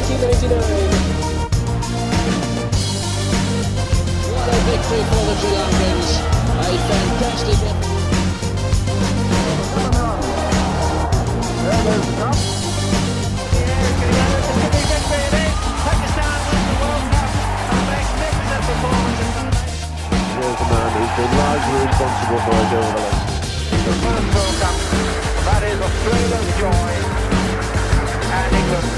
1999. What a victory for the Sri Lankans. A fantastic effort. Here's the man who's been largely responsible for us over the last. The first World Cup, that is a thrill of joy, and England.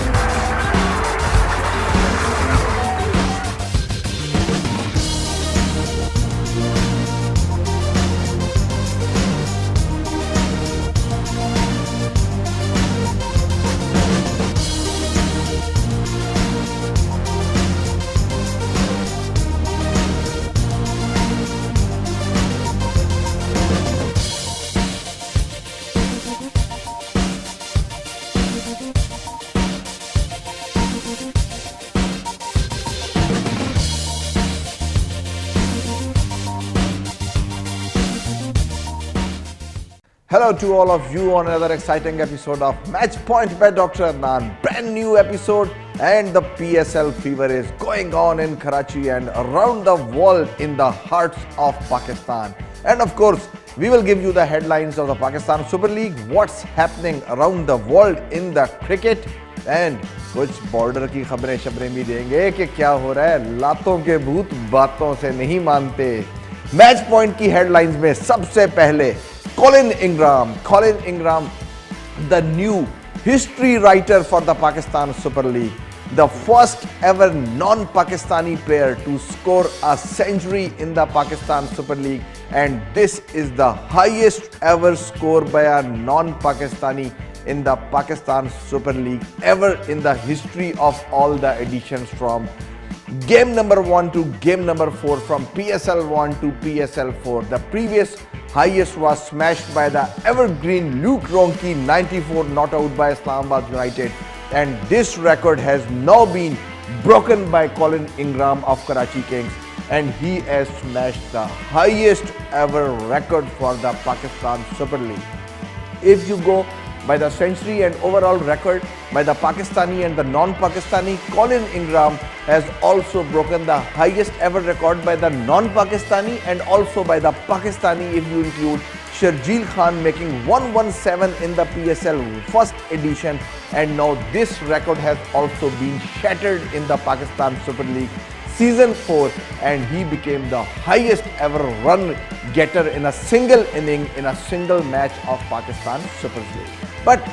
Hello to all of you on another exciting episode of Match Point by Dr. Adnan. Brand new episode, and the PSL fever is going on in Karachi and around the world in the hearts of Pakistan. And of course, we will give you the headlines of the Pakistan Super League, what's happening around the world in the cricket, and कुछ border की खबरें भी देंगे कि क्या हो रहा है. लातों के भूत बातों से नहीं मानते. मैच पॉइंट की हेडलाइंस में सबसे पहले Colin Ingram, the new history writer for the Pakistan Super League, the first ever non-Pakistani player to score a century in the Pakistan Super League, and this is the highest ever score by a non-Pakistani in the Pakistan Super League ever in the history of all the editions from game number 1 to game number 4, from PSL 1 to PSL 4. The previous highest was smashed by the evergreen Luke Ronchi, 94, not out by Islamabad United, and this record has now been broken by Colin Ingram of Karachi Kings, and he has smashed the highest ever record for the Pakistan Super League. If you go by the century and overall record by the Pakistani and the non-Pakistani, Colin Ingram has also broken the highest ever record by the non-Pakistani and also by the Pakistani if you include Sharjeel Khan, making 117 in the PSL first edition, and now this record has also been shattered in the Pakistan Super League Season 4, and he became the highest ever run getter in a single inning in a single match of Pakistan Super League. But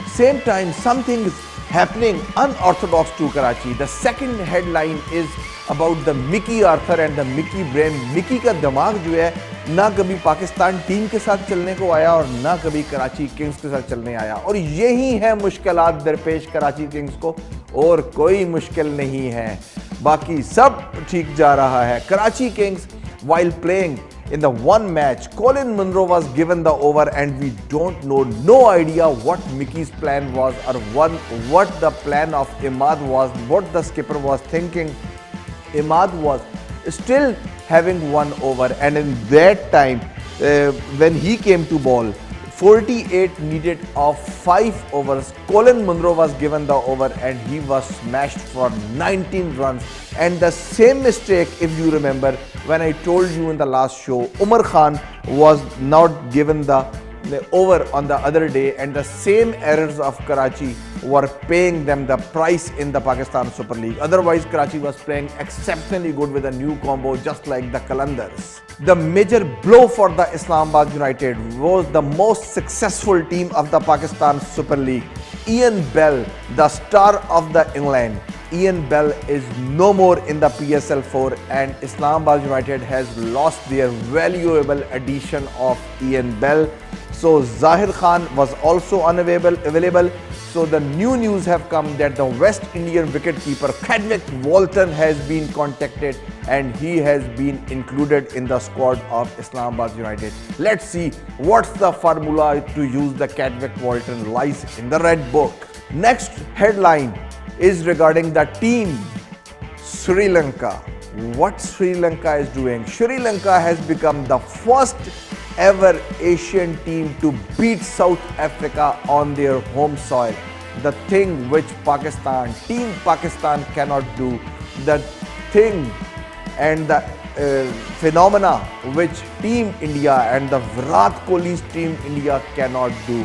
same time, something is happening unorthodox to Karachi. The second headline is about the Mickey Arthur and the Mickey brain. Mickey का दिमाग जो है ना कभी Pakistan team के साथ चलने को आया और ना कभी कराची किंग्स के साथ चलने आया, और यही है मुश्किलात दरपेश कराची किंग्स को, और कोई मुश्किल नहीं है, बाकी सब ठीक जा रहा है. Karachi Kings, while playing in the one match, Colin Munro was given the over, and we don't know, no idea what Mickey's plan was or what the plan of Imad was, what the skipper was thinking. Imad was still having one over, and in that time when he came to ball, 48 needed of 5 overs, Colin Munro was given the over and he was smashed for 19 runs. And the same mistake, if you remember, when I told you in the last show, Umar Khan was not given the over on the other day, and the same errors of Karachi were paying them the price in the Pakistan Super League. Otherwise, Karachi was playing exceptionally good with a new combo, just like the Qalandars. The major blow for the Islamabad United was the most successful team of the Pakistan Super League. Ian Bell, the star of the England. Ian Bell is no more in the PSL 4, and Islamabad United has lost their valuable addition of Ian Bell. So Zahir Khan was also unavailable. So the new news have come that the West Indian wicketkeeper Chadwick Walton has been contacted, and he has been included in the squad of Islamabad United. Let's see what's the formula to use the Chadwick Walton lies in the red book. Next headline is regarding the team Sri Lanka. What Sri Lanka is doing? Sri Lanka has become the first ever Asian team to beat South Africa on their home soil. the thing which Team Pakistan cannot do, the thing and the phenomena which Team India and the Virat Kohli's Team India cannot do.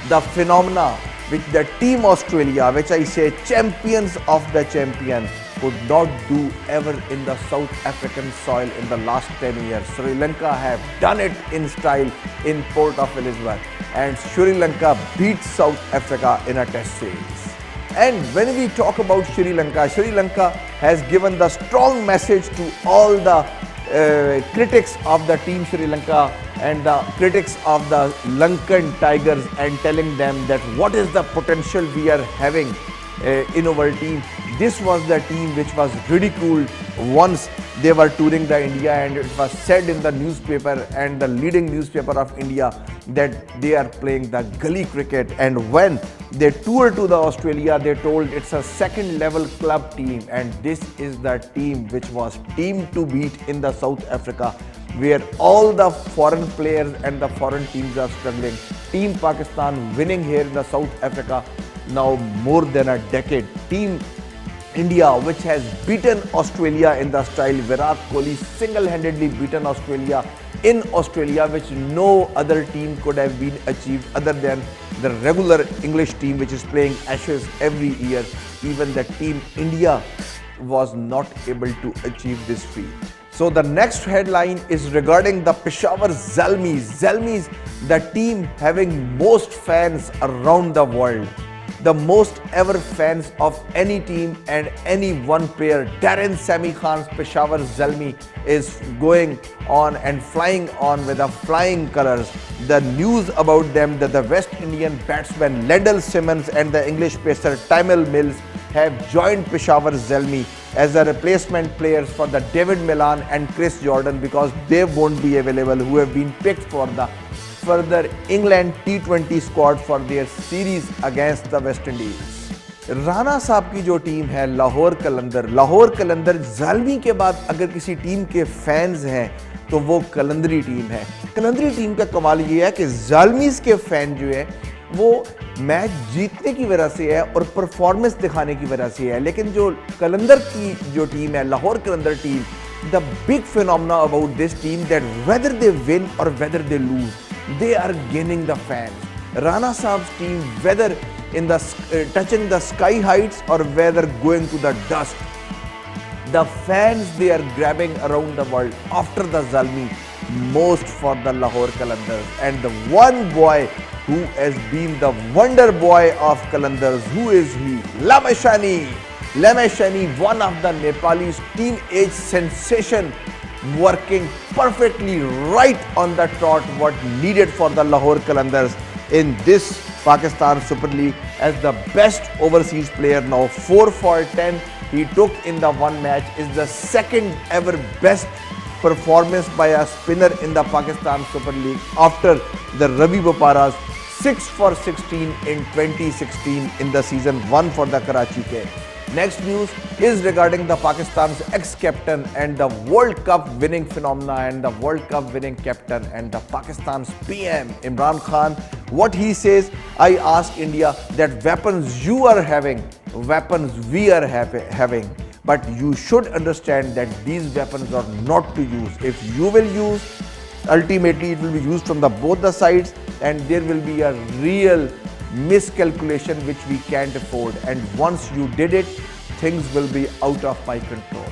The phenomena which the Team Australia, which I say champions of the champion, could not do ever in the South African soil in the last 10 years. Sri Lanka have done it in style in Port of Elizabeth, and Sri Lanka beat South Africa in a test series. And when we talk about Sri Lanka has given the strong message to all the critics of the Team Sri Lanka and the critics of the Lankan Tigers, and telling them that what is the potential we are having in our team. This was the team which was ridiculed once they were touring the India, and it was said in the newspaper and the leading newspaper of India that they are playing the gully cricket. And when they toured to the Australia, they told it's a second level club team, and this is the team which was team to beat in the South Africa, where all the foreign players and the foreign teams are struggling. Team Pakistan winning here in the South Africa now more than a decade. Team India, which has beaten Australia in the style, Virat Kohli single-handedly beaten Australia in Australia, which no other team could have been achieved other than the regular English team which is playing Ashes every year. Even the Team India was not able to achieve this feat. So the next headline is regarding the Peshawar Zalmis. Zalmis, the team having most fans around the world. The most ever fans of any team and any one player. Darren Sammy Khan's Peshawar Zalmi is going on and flying on with the flying colors. The news about them that the West Indian batsman Lendl Simmons and the English pacer Tymal Mills have joined Peshawar Zalmi as a replacement players for the David Milan and Chris Jordan, because they won't be available, who have been picked for the further England T20 squad for their series against the West Indies. Rana साहब की जो team है लाहौर कलंदर ज़ालमी के बाद अगर किसी team के fans हैं तो वो कलंदरी टीम है। कलंदरी टीम का कमाल ये है कि ज़ालमीज़ के फैन जो है वो मैच जीतने की वजह से है और परफॉर्मेंस दिखाने की वजह से है, लेकिन जो कलंदर की जो टीम है, लाहौर कलंदर team, the big phenomena about this team that whether they win or whether they lose, they are gaining the fans. Rana Saab's team, whether in the touching the sky heights or whether going to the dust, the fans they are grabbing around the world after the Zalmi, most for the Lahore Qalandars. And the one boy who has been the wonder boy of Qalandars, who is he? Lameshani, one of the Nepalese teenage sensation, working perfectly right on the trot what needed for the Lahore Qalandars in this Pakistan Super League as the best overseas player. Now 4 for 10 he took in the one match, is the second ever best performance by a spinner in the Pakistan Super League after the Ravi Bopara's 6 for 16 in 2016 in the season 1 for the Karachi Kings. Next news is regarding the Pakistan's ex-captain and the World Cup winning phenomena and the World Cup winning captain and the Pakistan's PM Imran Khan. What he says, I ask India that weapons you are having, weapons we are having, but you should understand that these weapons are not to use. If you will use, ultimately it will be used from both the sides, and there will be a real miscalculation which we can't afford, and once you did it, things will be out of my control.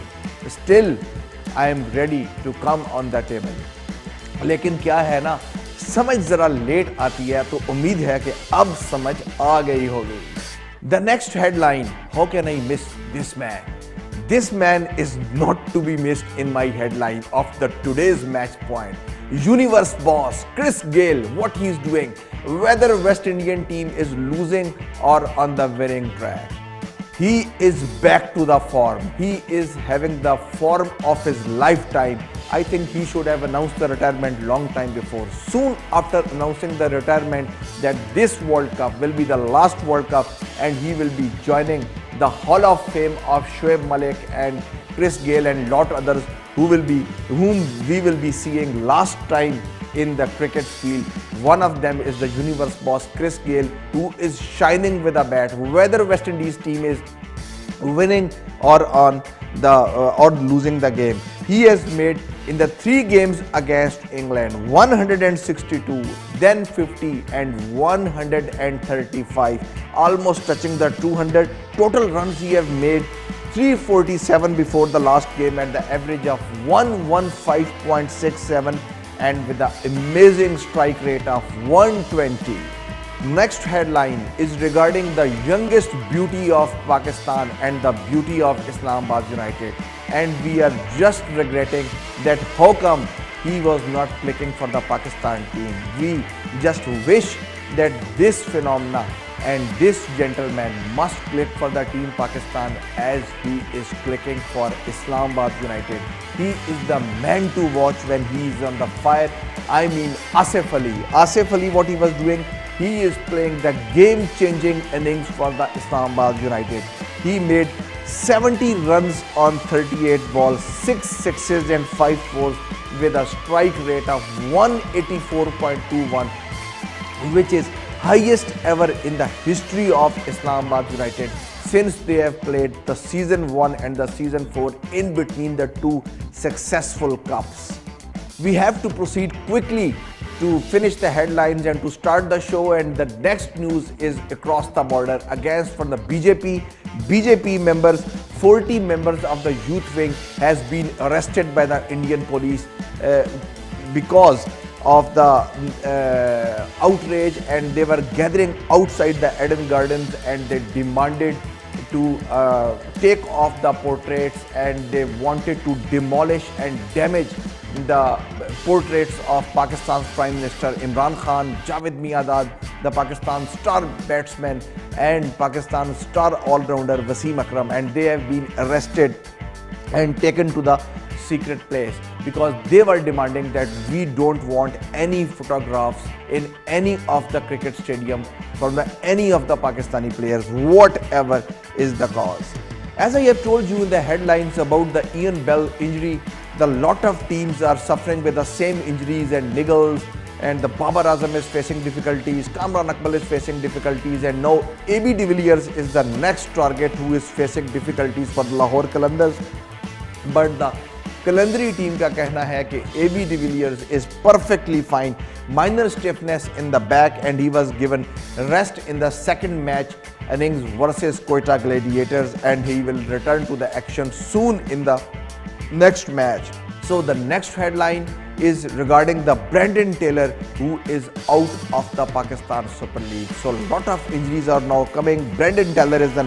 Still, I am ready to come on the table. लेकिन क्या है ना, समझ जरा late आती है, तो उम्मीद है कि अब समझ आ गई होगी. The next headline, how can I miss this man? This man is not to be missed in my headline of the today's match point. Universe boss Chris Gayle, what he's doing, whether West Indian team is losing or on the winning track. He is back to the form. He is having the form of his lifetime. I think he should have announced the retirement long time before. Soon after announcing the retirement that this World Cup will be the last World Cup and he will be joining the Hall of Fame of Shoaib Malik and Chris Gayle and lot others whom we will be seeing last time in the cricket field. One of them is the universe boss Chris Gayle, who is shining with a bat. Whether West Indies team is winning or or losing the game, he has made in the 3 games against England 162, then 50 and 135, almost touching the 200. Total runs he have made 347 before the last game at the average of 115.67 and with the amazing strike rate of 120. Next headline is regarding the youngest beauty of Pakistan and the beauty of Islamabad United, and we are just regretting that how come he was not clicking for the Pakistan team. We just wish that this phenomena and this gentleman must click for the team Pakistan as he is clicking for Islamabad United. He is the man to watch when he is on the fire. I mean Asif Ali. Asif Ali, what he was doing, he is playing the game-changing innings for the Islamabad United. He made 70 runs on 38 balls, 6 sixes and 5 fours with a strike rate of 184.21, which is highest ever in the history of Islamabad United since they have played the season 1 and the season 4 in between the 2 successful cups. We have to proceed quickly to finish the headlines and to start the show, and the next news is across the border against from the BJP members. 40 members of the youth wing has been arrested by the Indian police because of the outrage, and they were gathering outside the Eden Gardens and they demanded to take off the portraits, and they wanted to demolish and damage the portraits of Pakistan's Prime Minister Imran Khan, Javed Miandad, the Pakistan star batsman, and Pakistan star all-rounder Wasim Akram, and they have been arrested and taken to the secret place because they were demanding that we don't want any photographs in any of the cricket stadium from any of the Pakistani players, whatever is the cause. As I have told you in the headlines about the Ian Bell injury, the lot of teams are suffering with the same injuries and niggles, and the Babar Azam is facing difficulties, Kamran Akmal is facing difficulties, and now AB de Villiers is the next target who is facing difficulties for Lahore Qalandars. But the Qalandari team का कहना है कि AB de Villiers is perfectly fine, minor stiffness in the back, and he was given rest in the second match innings versus Quetta Gladiators, and he will return to the action soon in the next match. So the next headline is regarding the Brandon Taylor, who is out of the Pakistan Super League. So a lot of injuries are now coming. Brandon Taylor is the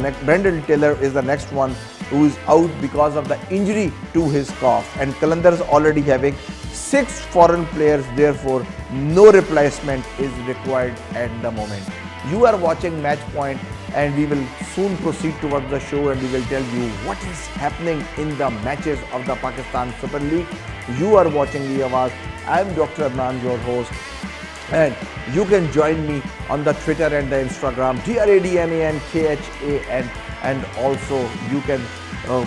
next one who is out because of the injury to his calf, and Qalandars already having 6 foreign players, therefore no replacement is required at the moment. You are watching Match Point, and we will soon proceed towards the show, and we will tell you what is happening in the matches of the Pakistan Super League. You are watching the Awaz. I am Dr. Adnan, your host, and you can join me on the Twitter and the Instagram, DRADMANKHAN, and also you can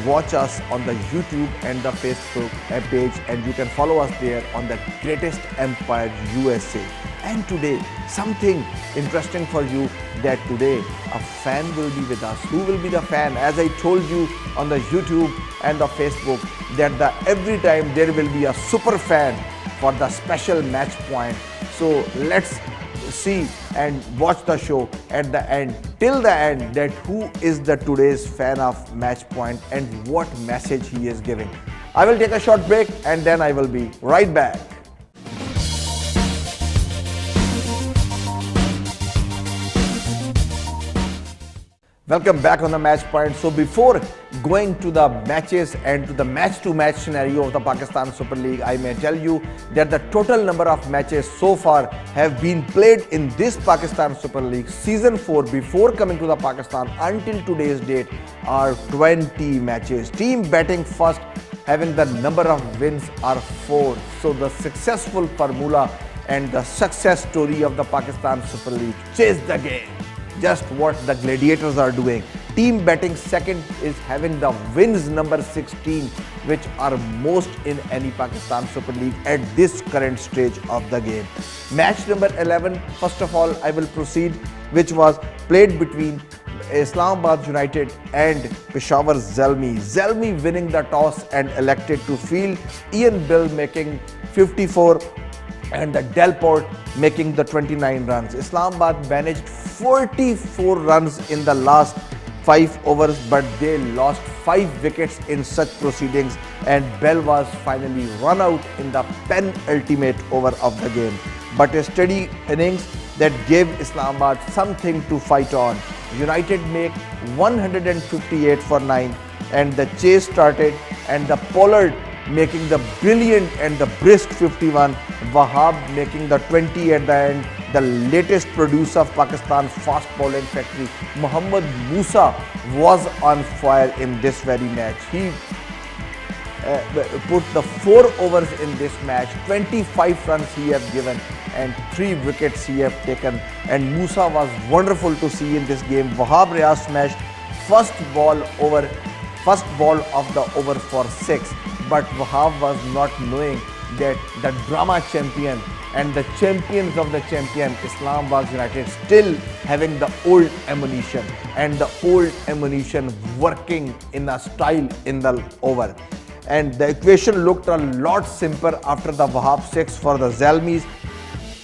watch us on the YouTube and the Facebook page, and you can follow us there on the Greatest Empire USA. And today, something interesting for you, that today a fan will be with us. Who will be the fan? As I told you on the YouTube and the Facebook, that every time there will be a super fan for the special Match Point. So let's see and watch the show at the end, till the end, that who is the today's fan of Match Point and what message he is giving. I will take a short break and then I will be right back. Welcome back on the Match Point. So before going to the matches and to the match-to-match scenario of the Pakistan Super League, I may tell you that the total number of matches so far have been played in this Pakistan Super League Season 4 before coming to the Pakistan until today's date are 20 matches. Team batting first having the number of wins are 4. So the successful formula and the success story of the Pakistan Super League. Chase the game. Just what the Gladiators are doing. Team batting second is having the wins number 16, which are most in any Pakistan Super League at this current stage of the game. Match number 11, first of all, I will proceed, which was played between Islamabad United and Peshawar Zalmi. Zalmi winning the toss and elected to field. Ian Bill making 54 and the Delport making the 29 runs. Islamabad managed 44 runs in the last 5 overs, but they lost 5 wickets in such proceedings, and Bell was finally run out in the penultimate over of the game. But a steady innings that gave Islamabad something to fight on. United make 158 for 9, and the chase started, and the Pollard making the brilliant and the brisk 51, Wahab making the 20 at the end. The latest producer of Pakistan's fast bowling factory, Mohammad Musa, was on fire in this very match. He put the 4 overs in this match, 25 runs he have given and 3 wickets he have taken, and Musa was wonderful to see in this game. Wahab Riaz smashed first ball of the over for 6, but Wahab was not knowing that the drama champion and the champions of the champion, Islamabad United, still having the old ammunition, and the old ammunition working in a style in the over. And the equation looked a lot simpler after the Wahab 6 for the Zalmis,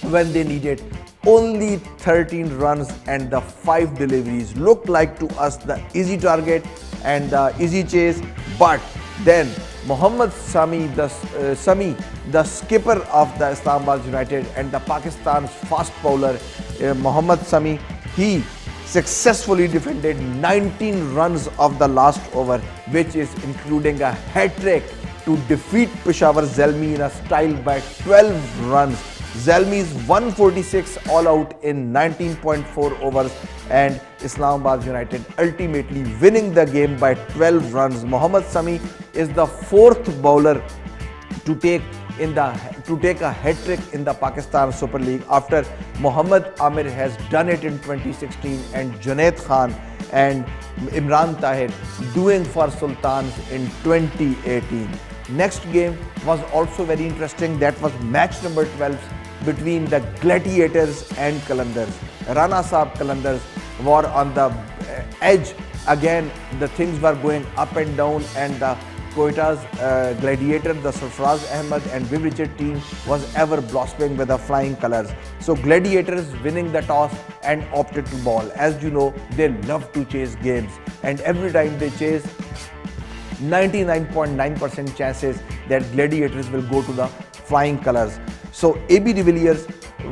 when they needed only 13 runs and the 5 deliveries. Looked like to us the easy target and the easy chase, but then Mohammad Sami, the skipper of the Islamabad United and the Pakistan's fast bowler, Mohammad Sami, he successfully defended 19 runs of the last over, which is including a hat-trick to defeat Peshawar Zalmi in a style by 12 runs. Zalmi's 146 all out in 19.4 overs, and Islamabad United ultimately winning the game by 12 runs. Mohammad Sami is the 4th bowler to take a hat-trick in the Pakistan Super League after Mohammad Amir has done it in 2016 and Junaid Khan and Imran Tahir doing for Sultans in 2018. Next game was also very interesting. That was match number 12 between the Gladiators and Qalandars. Rana Saab Qalandars were on the edge. Again, the things were going up and down, and the Quetta's Gladiator, the Sarfaraz Ahmed and Viv Richard team was ever blossoming with the flying colours. So Gladiators winning the toss and opted to ball. As you know, they love to chase games, and every time they chase, 99.9% chances that Gladiators will go to the flying colours. So AB de Villiers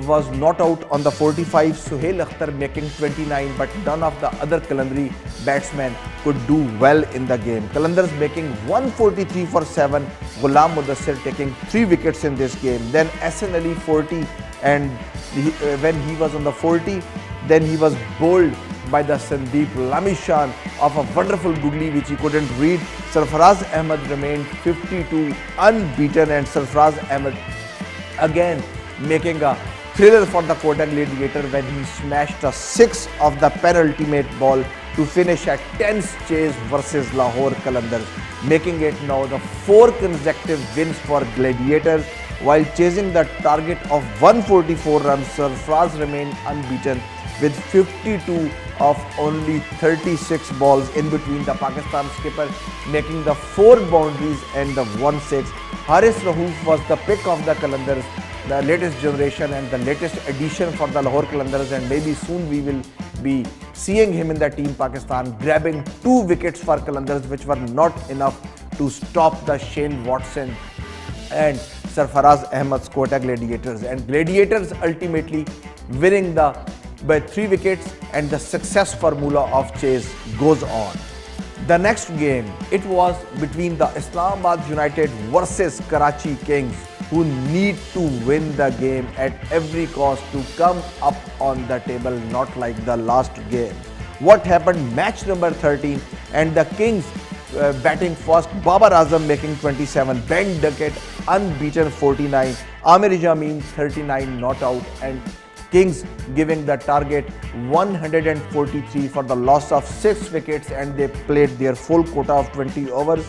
was not out on the 45, Suhail Akhtar making 29, but none of the other Qalandari batsmen could do well in the game. Qalandars making 143 for 7, Ghulam Mudassir taking 3 wickets in this game. Then SN Ali 40, and when he was on the 40, then he was bowled by the Sandeep Lamishan of a wonderful googly which he couldn't read. Sarfaraz Ahmed remained 52 unbeaten, and Sarfaraz Ahmed again making a thriller for the Quetta Gladiator when he smashed a 6 of the penultimate ball to finish a tense chase versus Lahore Qalandars, making it now the 4 consecutive wins for Gladiators. While chasing the target of 144 runs, Sarfaraz remained unbeaten with 52 of only 36 balls in between. The Pakistan skipper making the 4 boundaries and the 1-6. Haris Rauf was the pick of the Qalandars, the latest generation and the latest addition for the Lahore Qalandars, and maybe soon we will be seeing him in the team Pakistan, grabbing 2 wickets for Qalandars, which were not enough to stop the Shane Watson and Sarfaraz Ahmed's Quetta Gladiators, and Gladiators ultimately winning by 3 wickets, and the success formula of chase goes on. The next game, it was between the Islamabad United versus Karachi Kings, who need to win the game at every cost to come up on the table, not like the last game. What happened? Match number 13, and the Kings batting first, Babar Azam making 27, Ben Duckett unbeaten 49, Amir Jameen 39 not out, and Kings giving the target 143 for the loss of 6 wickets, and they played their full quota of 20 overs.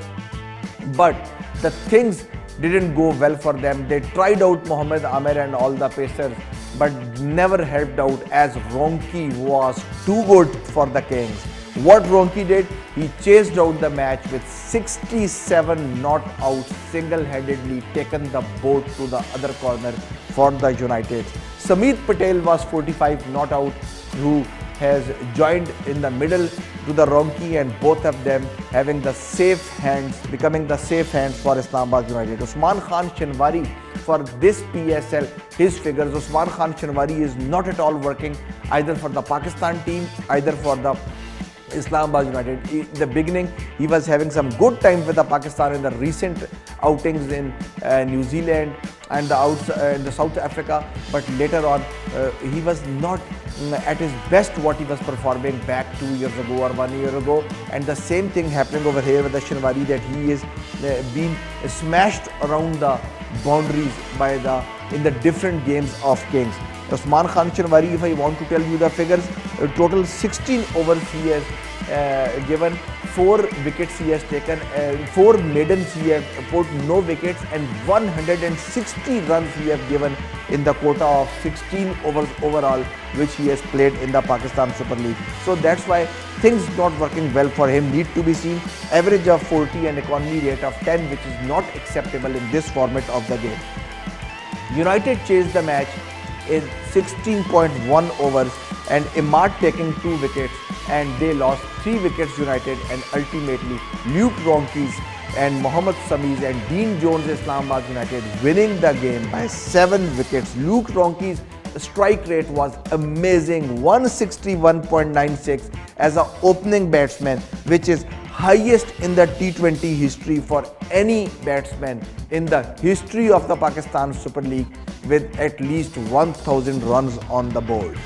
But the things didn't go well for them. They tried out Mohammad Amir and all the pacers, but never helped out as Ronke was too good for the Kings. What Ronke did, he chased out the match with 67 not outs, single-handedly taken the boat to the other corner for the United. Samit Patel was 45 not out, who has joined in the middle to the Ronke, and both of them having the safe hands, becoming the safe hands for Islamabad United. Usman Khan Shinwari for this PSL, his figures, Usman Khan Shinwari is not at all working either for the Pakistan team, either for the Islamabad United. In the beginning, he was having some good time with the Pakistan in the recent outings in New Zealand and the South Africa, but later on he was not at his best what he was performing back 2 years ago or 1 year ago. And the same thing happening over here with the Shinwari, that he is being smashed around the boundaries by in the different games of Kings. Usman Khan Shinwari, if I want to tell you the figures, total 16 overs he has given, 4 wickets he has taken, 4 maidens he has put no wickets, and 160 runs he has given in the quota of 16 overs overall, which he has played in the Pakistan Super League. So that's why things not working well for him need to be seen. Average of 40 and economy rate of 10, which is not acceptable in this format of the game. United chased the match in 16.1 overs, and Imad taking 2 wickets, and they lost 3 wickets United, and ultimately Luke Ronke's and Mohammad Sami's and Dean Jones Islamabad United winning the game by 7 wickets. Luke Ronke's strike rate was amazing, 161.96 as an opening batsman, which is highest in the T20 history for any batsman in the history of the Pakistan Super League, with at least 1000 runs on the board.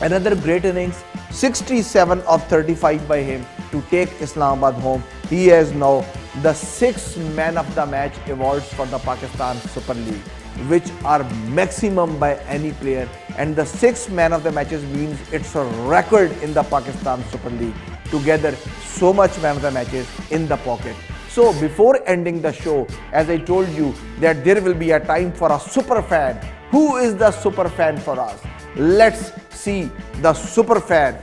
Another great innings, 67 of 35 by him to take Islamabad home. He has now the 6th man of the match awards for the Pakistan Super League, which are maximum by any player, and the 6 man of the matches means it's a record in the Pakistan Super League. Together, so much man of the matches in the pocket. So before ending the show, as I told you that there will be a time for a super fan. Who is the super fan for us? Let's see the super fan.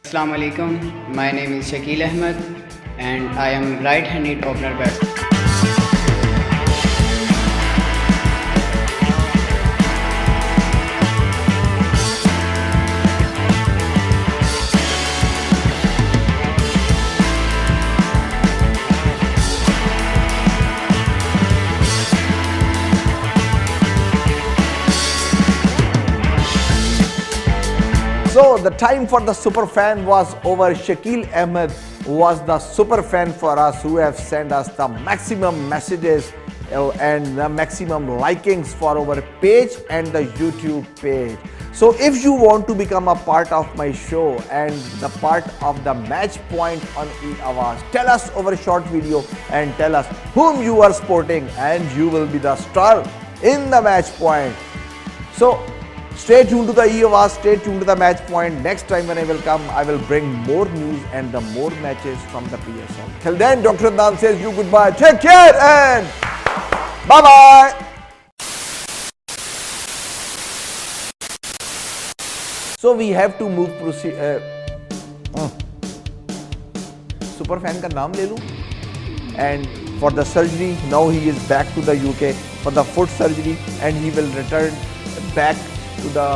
Assalamu alaikum. My name is Shakil Ahmed and I am right-handed opener batsman. So the time for the super fan was over. Shakil Ahmed was the super fan for us, who have sent us the maximum messages and the maximum likings for our page and the YouTube page. So if you want to become a part of my show and the part of the match point on E-Awaaz, tell us over a short video and tell us whom you are supporting, and you will be the star in the match point. So stay tuned to the E-Awaaz, stay tuned to the match point. Next time when I will come, I will bring more news and the more matches from the PSL. Till then, Dr. Adnan says you goodbye. Take care and bye-bye. So we have to move super fan का नाम ले लूँ. And for the surgery, now he is back to the UK for the foot surgery, and he will return back to the.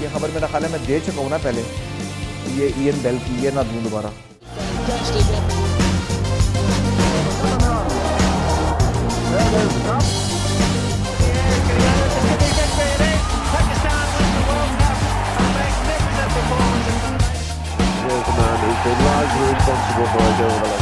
ये खबर मेरा ख्याल है मैं दे चुका हूँ ना पहले, ये इयन बेल की, ये ना दूँ दोबारा. Here's the man who's been largely responsible for our goal.